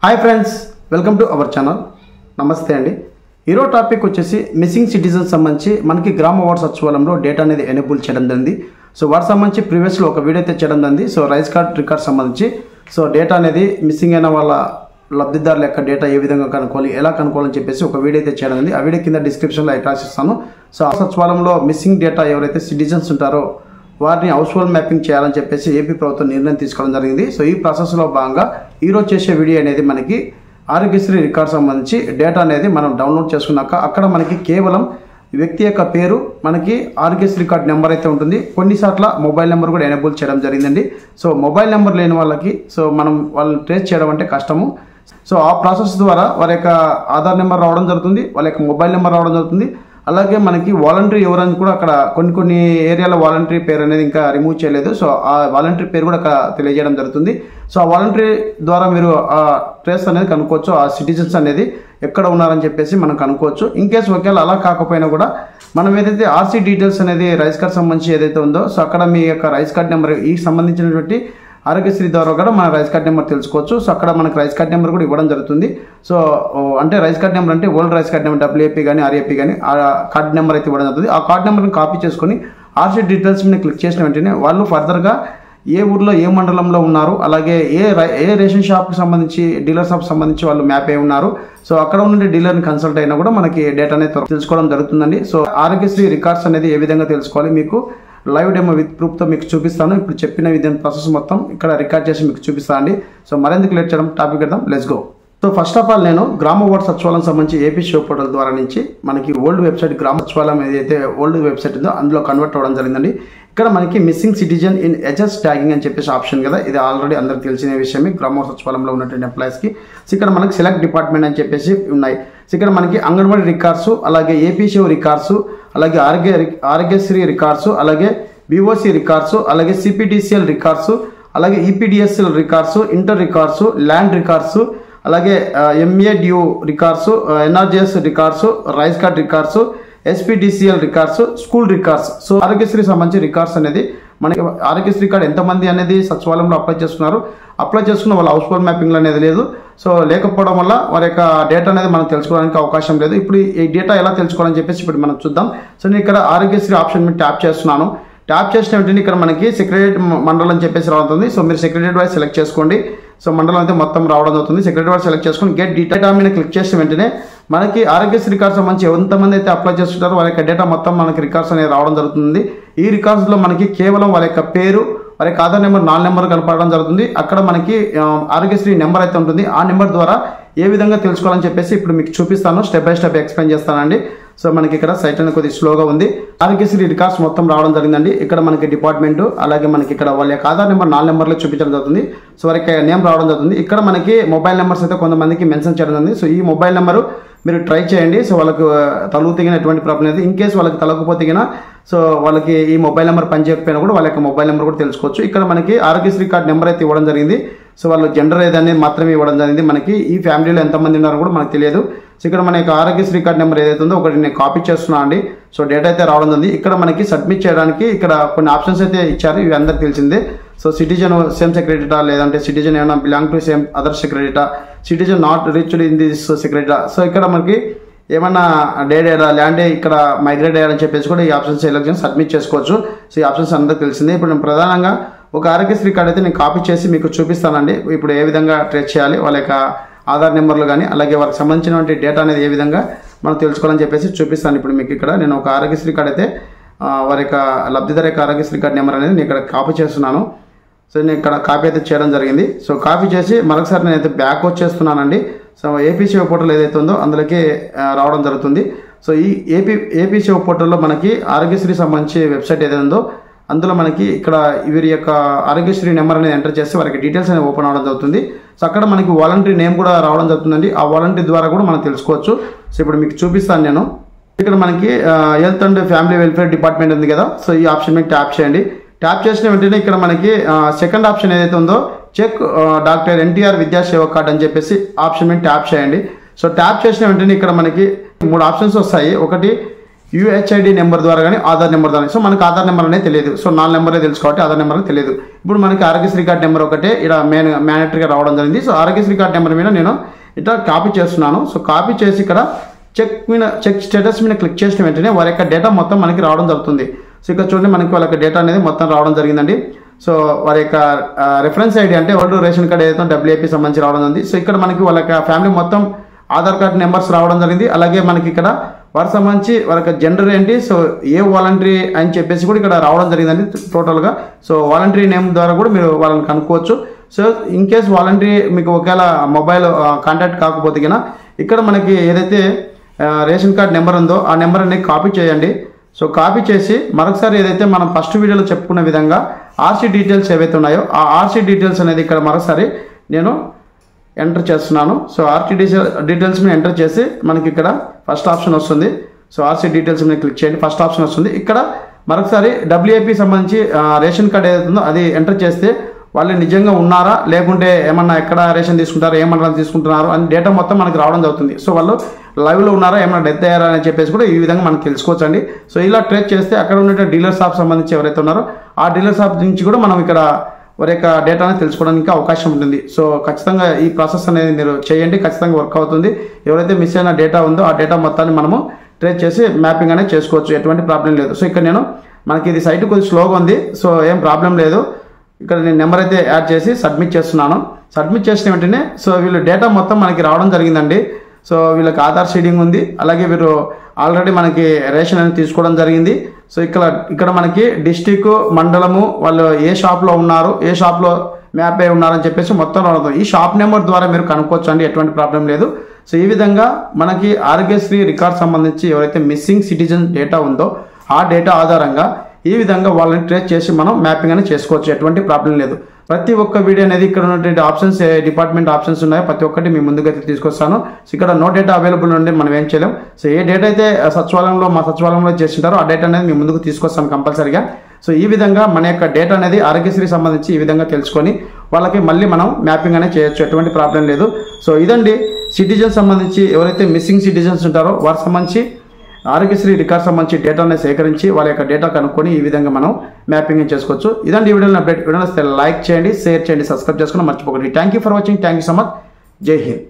Hi friends, welcome to our channel. నమస్తే అండి. ఈరోజు టాపిక్ వచ్చేసి మిస్సింగ్ సిటిజన్స్ సంబంధించి మనకి గ్రామ వార్డ్ సచివాలయంలో డేటా అనేది ఎనేబుల్ చేయడం జరిగింది. సో వాటి సంబంధించి ప్రీవియస్లో ఒక వీడియో అయితే చేయడం జరిగింది. సో రైస్ కార్డ్ రికార్డ్ సంబంధించి సో డేటా అనేది మిస్సింగ్ అయిన వాళ్ళ లబ్ధిదారుల యొక్క డేటా ఏ విధంగా కనుక్కోవాలి, ఎలా కనుక్కోవాలని చెప్పేసి ఒక వీడియో అయితే చేయడం జరిగింది. ఆ వీడియో కింద డిస్క్రిప్షన్లో అయితే రాసిస్తాను. సో ఆ సచివాలయంలో మిస్సింగ్ డేటా ఎవరైతే సిటిజన్స్ ఉంటారో వారిని హౌస్ హోల్డ్ మ్యాపింగ్ చేయాలని చెప్పేసి ఏపీ ప్రభుత్వం నిర్ణయం తీసుకోవడం జరిగింది. సో ఈ ప్రాసెస్లో భాగంగా ఈరోజు చేసే వీడియో అనేది మనకి ఆరోగ్యశ్రీ రికార్డ్ సంబంధించి డేటా అనేది మనం డౌన్లోడ్ చేసుకున్నాక అక్కడ మనకి కేవలం వ్యక్తి యొక్క పేరు, మనకి ఆరోగ్యశ్రీ రికార్డ్ నెంబర్ అయితే ఉంటుంది. కొన్నిసార్లు మొబైల్ నెంబర్ కూడా ఎనేబుల్ చేయడం జరిగిందండి. సో మొబైల్ నెంబర్ లేని వాళ్ళకి మనం వాళ్ళని ట్రేస్ చేయడం అంటే కష్టము. సో ఆ ప్రాసెస్ ద్వారా వారి యొక్క ఆధార్ నెంబర్ రావడం జరుగుతుంది, వాళ్ళ యొక్క మొబైల్ నెంబర్ రావడం జరుగుతుంది. అలాగే మనకి వాలంటరీ ఎవరని కూడా అక్కడ కొన్ని ఏరియాలో వాలంటరీ పేరు అనేది ఇంకా రిమూవ్ చేయలేదు. సో ఆ వాలంటరీ పేరు కూడా అక్కడ తెలియజేయడం జరుగుతుంది. సో ఆ వాలంటరీ ద్వారా మీరు ఆ ట్రేస్ అనేది కనుక్కోవచ్చు, ఆ సిటిజన్స్ అనేది ఎక్కడ ఉన్నారని చెప్పేసి మనం కనుక్కోవచ్చు. ఇన్ కేసు ఒకవేళ అలా కాకపోయినా కూడా మనం ఏదైతే ఆర్సీ డీటెయిల్స్ అనేది రైస్ కార్డ్ సంబంధించి ఏదైతే ఉందో సో అక్కడ మీ యొక్క రైస్ కార్డ్ నెంబర్ ఈ సంబంధించినటువంటి ఆరోగ్యశ్రీ ద్వారా కూడా మన రైస్ కార్డ్ నెంబర్ తెలుసుకోవచ్చు. సో అక్కడ మనకు రైస్ కార్డ్ నెంబర్ కూడా ఇవ్వడం జరుగుతుంది. సో అంటే రైస్ కార్డ్ నెంబర్ అంటే old rice card number WAP కానీ ఆర్ఏపీ కానీ ఆ కార్డ్ నెంబర్ అయితే ఇవ్వడం జరుగుతుంది. ఆ కార్డ్ నెంబర్ని కాపీ చేసుకొని ఆర్సీ డీటెయిల్స్ మీద క్లిక్ చేసిన వెంటనే వాళ్ళు ఫర్దర్గా ఏ ఊర్లో ఏ మండలంలో ఉన్నారు, అలాగే ఏ రేషన్ షాప్కి సంబంధించి డీలర్ షాప్కి సంబంధించి వాళ్ళు మ్యాప్ అయి ఉన్నారు, సో అక్కడ ఉన్న డీలర్ని కన్సల్ట్ అయినా కూడా మనకి డేటా అనేది తెలుసుకోవడం జరుగుతుందండి. సో ఆరోగ్యశ్రీ రికార్డ్స్ అనేది ఏ విధంగా తెలుసుకోవాలి మీకు లైవ్ డెమో విత్ ప్రూఫ్తో మీకు చూపిస్తాను. ఇప్పుడు చెప్పిన విధంగా ప్రాసెస్ మొత్తం ఇక్కడ రికార్డ్ చేసి మీకు చూపిస్తాను అండి. సో మరెందుకు లేట్ చేయడం, టాపిక్ పెడదాం, let's go. So first of all నేను గ్రామ వార్డ్ సచివాలయం సంబంధించి ఏపీ షో పోర్టల్ ద్వారా నుంచి మనకి ఓల్డ్ వెబ్సైట్ గ్రామ సచివాలయం ఏదైతే ఓల్డ్ వెబ్సైట్ ఉందో అందులో కన్వర్ట్ అవ్వడం జరిగిందండి. ఇక్కడ మనకి missing citizen in HS tagging అని చెప్పేసి ఆప్షన్ కదా, ఇది ఆల్రెడీ అందరికి తెలిసిన విషయమే గ్రామ వార్డ్ సచివాలయంలో ఉన్నటువంటి ఎంప్లాయీస్కి. సో ఇక్కడ మనకి సెలెక్ట్ డిపార్ట్మెంట్ అని చెప్పేసి ఉన్నాయి. సో ఇక్కడ మనకి అంగన్వాడీ రికార్డ్స్, అలాగే ఏపీ షో రికార్డ్స్, అలాగే ఆరోగ్యశ్రీ రికార్డ్స్, అలాగే బీఓసి రికార్డ్స్, అలాగే సిపిడిసిఎల్ రికార్డ్స్, అలాగే EPDSL records, inter records, land records, అలాగే ఎంఏడ్యూ records, NRGS records, rice card records, SPDCL records, school records. So Aarogyasri సంబంధించి రికార్డ్స్ అనేది మనకి ఆరోగ్యశ్రీ కార్డ్ ఎంతమంది అనేది సచివాలయంలో అప్లై చేసుకున్న వాళ్ళ హౌస్ హోల్డ్ మ్యాపింగ్ అనేది లేదు. సో లేకపోవడం వల్ల వారి యొక్క డేటా అనేది మనం తెలుసుకోవడానికి అవకాశం లేదు. ఇప్పుడు ఈ డేటా ఎలా తెలుసుకోవాలని చెప్పేసి ఇప్పుడు మనం చూద్దాం. సో నేను ఇక్కడ ఆరోగ్యశ్రీ ఆప్షన్ మీద ట్యాప్ చేస్తున్నాను. ట్యాప్ చేసిన వెంటనే ఇక్కడ మనకి సెక్రటరేట్ మండలం అని చెప్పేసి రావుతుంది. సో మీరు సెక్రటరేట్ వైజ్ సెలెక్ట్ చేసుకోండి. సో మండలం అయితే మొత్తం రావడం అవుతుంది. సెక్రటరీ వైజ్ సెలెక్ట్ చేసుకుని గెట్ డేటా మీద క్లిక్ చేసిన వెంటనే మనకి ఆరోగ్యశ్రీ రికార్డ్స్ సంబంధించి ఎంతమంది అయితే అప్లై చేస్తుంటారో వాళ్ళ యొక్క డేటా మొత్తం మనకి రికార్డ్స్ అనేది రావడం జరుగుతుంది. ఈ రికార్డ్స్లో మనకి కేవలం వాళ్ళ యొక్క పేరు, వారి యొక్క ఆధార్ నెంబర్ 4 నెంబర్ కనపడడం జరుగుతుంది. అక్కడ మనకి ఆరోగ్యశ్రీ నెంబర్ అయితే ఉంటుంది. ఆ నెంబర్ ద్వారా ఏ విధంగా తెలుసుకోవాలని చెప్పేసి ఇప్పుడు మీకు చూపిస్తాను, స్టెప్ బై స్టెప్ ఎక్స్ప్లెయిన్ చేస్తానండి. సో మనకి ఇక్కడ సైట్ అనేది కొద్దిగా స్లోగా ఉంది. ఆరోగ్యశ్రీ రికార్డ్స్ మొత్తం రావడం జరిగిందండి. ఇక్కడ మనకి డిపార్ట్మెంట్, అలాగే మనకి ఇక్కడ వాళ్ళ యొక్క ఆధార్ నెంబర్ 4 నెంబర్లో చూపించడం జరుగుతుంది. సో వారికి నేమ్ రావడం జరుగుతుంది. ఇక్కడ మనకి మొబైల్ నెంబర్స్ అయితే కొంతమందికి మెన్షన్ చేయడం జరిగింది. సో ఈ మొబైల్ నెంబరు మీరు ట్రై చేయండి. సో వాళ్ళకు తలుగుతిగిన ఎటువంటి ప్రాబ్లం లేదు. ఇన్ కేసు వాళ్ళకి తలగకపోతే సో వాళ్ళకి ఈ మొబైల్ నెంబర్ పనిచేయకపోయినా కూడా వాళ్ళ యొక్క మొబైల్ నెంబర్ కూడా తెలుసుకోవచ్చు. ఇక్కడ మనకి ఆరోగ్యశ్రీ కార్డ్ నెంబర్ అయితే ఇవ్వడం జరిగింది. సో వాళ్ళు జెండర్ ఏదనేది మాత్రమే ఇవ్వడం జరిగింది. మనకి ఈ ఫ్యామిలీలో ఎంతమంది ఉన్నారో కూడా మనకు తెలియదు. సో ఇక్కడ మన యొక్క ఆరోగ్యశ్రీ కార్డ్ నెంబర్ ఏదైతే ఉందో ఒకటి నేను కాపీ చేస్తున్నాను అండి. సో డేటా అయితే రావడం జరిగింది. ఇక్కడ మనకి సబ్మిట్ చేయడానికి ఇక్కడ కొన్ని ఆప్షన్స్ అయితే ఇచ్చారు, ఇవి అందరికి తెలిసిందే. సో సిటిజన్ సేమ్ సెక్రటరీటా, లేదంటే సిటిజన్ ఏమైనా బిలాంగ్ టు సేమ్ అదర్ సెక్రటరీటా, citizen not reached in this సెక్రటరీటా. సో ఇక్కడ మనకి ఏమన్నా ల్యాండ్ ఇక్కడ మైగ్రేట్ అయ్యాలని చెప్పేసి కూడా ఈ ఆప్షన్స్ సెలెక్ట్ చేసి సబ్మిట్ చేసుకోవచ్చు. సో ఈ ఆప్షన్స్ అందరికీ తెలిసిందే. ఇప్పుడు నేను ప్రధానంగా ఒక ఆరోగ్యశ్రీ కార్డ్ అయితే నేను కాపీ చేసి మీకు చూపిస్తానండి. ఇప్పుడు ఏ విధంగా ట్రేస్ చేయాలి, వాళ్ళ యొక్క ఆధార్ నెంబర్లు కానీ అలాగే వారికి సంబంధించినటువంటి డేటా అనేది ఏ విధంగా మనం తెలుసుకోవాలని చెప్పేసి చూపిస్తాను. ఇప్పుడు మీకు ఇక్కడ నేను ఒక ఆరోగ్యశ్రీ కార్డ్ అయితే వారి యొక్క లబ్ధిదారు యొక్క ఆరోగ్యశ్రీ కార్డ్ నెంబర్ అనేది నేను ఇక్కడ కాపీ చేస్తున్నాను. సో నేను ఇక్కడ కాపీ అయితే చేయడం జరిగింది. సో కాపీ చేసి మరొకసారి నేనైతే బ్యాక్ వచ్చేస్తున్నానండి. సో ఏపీ సేవ పోర్టల్ ఏదైతే ఉందో అందులోకి రావడం జరుగుతుంది. సో ఈ ఏపీ సేవ పోర్టల్లో మనకి ఆరోగ్యశ్రీ సంబంధించి వెబ్సైట్ ఏదైతే ఉందో అందులో మనకి ఇక్కడ వీరి యొక్క ఆరోగ్యశ్రీ నెంబర్ అనేది ఎంటర్ చేస్తే వారికి డీటెయిల్స్ అనేది ఓపెన్ అవ్వడం జరుగుతుంది. సో అక్కడ మనకి వాలంటరీ నేమ్ కూడా రావడం జరుగుతుందండి. ఆ వాలంటరీ ద్వారా కూడా మనం తెలుసుకోవచ్చు. సో ఇప్పుడు మీకు చూపిస్తాను నేను. ఇక్కడ మనకి health and family welfare department ఉంది కదా, సో ఈ ఆప్షన్ మీద ట్యాప్ చేయండి. ట్యాప్ చేసిన వెంటనే ఇక్కడ మనకి సెకండ్ ఆప్షన్ ఏదైతే ఉందో చెక్ డాక్టర్ ఎన్టీఆర్ విద్యాసేవ కార్డ్ అని చెప్పేసి ఆప్షన్ మీద ట్యాప్ చేయండి. సో ట్యాప్ చేసిన వెంటనే ఇక్కడ మనకి 3 ఆప్షన్స్ వస్తాయి. ఒకటి యూహెచ్ఐడి నెంబర్ ద్వారా కానీ ఆధార్ నెంబర్ ద్వారా. సో మనకు ఆధార్ నెంబర్ అనేది తెలియదు. సో 4 నెంబరే తెలుసు కాబట్టి ఆధార్ నెంబర్ తెలియదు. ఇప్పుడు మనకి ఆరోగ్యశ్రీ కార్డ్ నెంబర్ ఒకటే ఇక్కడ మ్యాండేటరీగా రావడం జరిగింది. సో ఆరోగ్యశ్రీ కార్డ్ నెంబర్ మీద నేను ఇట్లా కాపీ చేస్తున్నాను. సో కాపీ చేసి ఇక్కడ చెక్ స్టేటస్ మీద క్లిక్ చేసిన వెంటనే వారి యొక్క డేటా మొత్తం మనకి రావడం జరుగుతుంది. సో ఇక్కడ చూడండి మనకి వాళ్ళ యొక్క డేటా అనేది మొత్తం రావడం జరిగిందండి. సో వారి యొక్క రెఫరెన్స్ ఐడి అంటే ఓల్డ్ రేషన్ కార్డ్ ఏదైతే WAP సంబంధించి రావడం ఉంది. సో ఇక్కడ మనకి వాళ్ళ యొక్క ఫ్యామిలీ మొత్తం ఆధార్ కార్డ్ నెంబర్స్ రావడం జరిగింది. అలాగే మనకి ఇక్కడ వారికి సంబంధించి వాళ్ళ యొక్క జెండర్ ఏంటి, సో ఏ వాలంటరీ అని చెప్పేసి కూడా ఇక్కడ రావడం జరిగిందండి టోటల్గా. సో వాలంటరీ నేమ్ ద్వారా కూడా మీరు వాళ్ళని కనుక్కోవచ్చు. సో ఇన్ కేస్ వాలంటరీ మీకు ఒకవేళ మొబైల్ కాంటాక్ట్ కాకపోతే కన్నా ఇక్కడ మనకి ఏదైతే రేషన్ కార్డ్ నెంబర్ ఉందో ఆ నెంబర్ అనేది కాపీ చేయండి. సో కాపీ చేసి మరొకసారి ఏదైతే మనం ఫస్ట్ వీడియోలో చెప్పుకున్న విధంగా ఆర్సీ డీటెయిల్స్ ఏవైతే ఉన్నాయో ఆ ఆర్సీ డీటెయిల్స్ అనేది ఇక్కడ మరొకసారి నేను ఎంటర్ చేస్తున్నాను. సో ఆర్సీ డీటెయిల్స్ మీద ఎంటర్ చేసి మనకి ఇక్కడ ఫస్ట్ ఆప్షన్ వస్తుంది. సో ఆర్సీ డీటెయిల్స్ మీద క్లిక్ చేయండి, ఫస్ట్ ఆప్షన్ వస్తుంది. ఇక్కడ మరొకసారి WAP సంబంధించి రేషన్ కార్డ్ ఏదైతే ఉందో అది ఎంటర్ చేస్తే వాళ్ళు నిజంగా ఉన్నారా లేకుంటే ఏమన్నా ఎక్కడ రేషన్ తీసుకుంటారా ఏ మండలం తీసుకుంటున్నారు అని డేటా మొత్తం మనకి రావడం జరుగుతుంది. సో వాళ్ళు లైవ్లో ఉన్నారా ఏమైనా డెత్ అయ్యారా అని చెప్పేసి కూడా ఈ విధంగా మనం తెలుసుకోవచ్చు అండి. సో ఇలా ట్రేస్ చేస్తే అక్కడ ఉన్న డీలర్ షాప్ సంబంధించి ఎవరైతే ఉన్నారో ఆ డీలర్ షాప్ నుంచి కూడా మనం ఇక్కడ వారి యొక్క డేటాను తెలుసుకోవడానికి అవకాశం ఉంటుంది. సో ఖచ్చితంగా ఈ ప్రాసెస్ అనేది మీరు చేయండి, ఖచ్చితంగా వర్క్ అవుతుంది. ఎవరైతే మిస్ అయిన డేటా ఉందో ఆ డేటా మొత్తాన్ని మనము ట్రేస్ చేసి మ్యాపింగ్ అనేది చేసుకోవచ్చు, ఎటువంటి ప్రాబ్లం లేదు. సో ఇక్కడ మనకి ఇది సైట్ కొద్దిగా స్లోగా ఉంది. సో ఏం ప్రాబ్లం లేదు. ఇక్కడ నేను నెంబర్ అయితే యాడ్ చేసి సబ్మిట్ చేస్తున్నాను. సబ్మిట్ చేసిన వెంటనే సో వీళ్ళు డేటా మొత్తం మనకి రావడం జరిగిందండి. సో వీళ్ళకి ఆధార్ షీడింగ్ ఉంది, అలాగే వీరు ఆల్రెడీ మనకి రేషన్ అనేది తీసుకోవడం జరిగింది. సో ఇక్కడ మనకి డిస్టిక్ మండలము వాళ్ళు ఏ షాప్లో ఉన్నారు ఏ షాప్లో మ్యాప్ అయి ఉన్నారని చెప్పేసి మొత్తం రావడం. ఈ షాప్ నెంబర్ ద్వారా మీరు కనుక్కోవచ్చు అండి, ఎటువంటి ప్రాబ్లం లేదు. సో ఈ విధంగా మనకి ఆరోగ్యశ్రీ రికార్డ్ సంబంధించి ఎవరైతే మిస్సింగ్ సిటిజన్ డేటా ఉందో ఆ డేటా ఆధారంగా ఈ విధంగా వాళ్ళని ట్రేస్ చేసి మనం మ్యాపింగ్ అనేది చేసుకోవచ్చు, ఎటువంటి ప్రాబ్లం లేదు. ప్రతి ఒక్క వీడియో అనేది ఇక్కడ ఉన్నటువంటి ఆప్షన్స్ డిపార్ట్మెంట్ ఆప్షన్స్ ఉన్నాయో ప్రతి ఒక్కటి మీ ముందుకైతే తీసుకొస్తాను. సో ఇక్కడ నో డేటా అవైలబుల్ ఉంటే మనం ఏం చేయలేం. సో ఏ డేటా అయితే మా సచివాలయంలో చేసింటారో ఆ డేటా అనేది మీ ముందుకు తీసుకొస్తాను కంపల్సరీగా. సో ఈ విధంగా మన యొక్క డేటా అనేది ఆరోగ్యశ్రీ సంబంధించి ఈ విధంగా తెలుసుకొని వాళ్ళకి మళ్ళీ మనం మ్యాపింగ్ అనేది చేయొచ్చు, ఎటువంటి ప్రాబ్లం లేదు. సో ఇదండి సిటిజన్స్ సంబంధించి ఎవరైతే మిస్సింగ్ సిటిజన్స్ ఉంటారో వారికి సంబంధించి ఆరోగ్యశ్రీ రికార్డ్ సంబంధించి డేటాను సేకరించి వాళ్ళ యొక్క డేటా కనుక్కొని ఈ విధంగా మనం మ్యాపింగ్ చేసుకోవచ్చు. ఇదండి ఈ వీడియోని అప్డేట్. వీడియో లైక్ చేయండి, షేర్ చేయండి, సబ్స్క్రైబ్ చేసుకుని మర్చిపోకండి. Thank you for watching. Thank you so much. జై హింద్.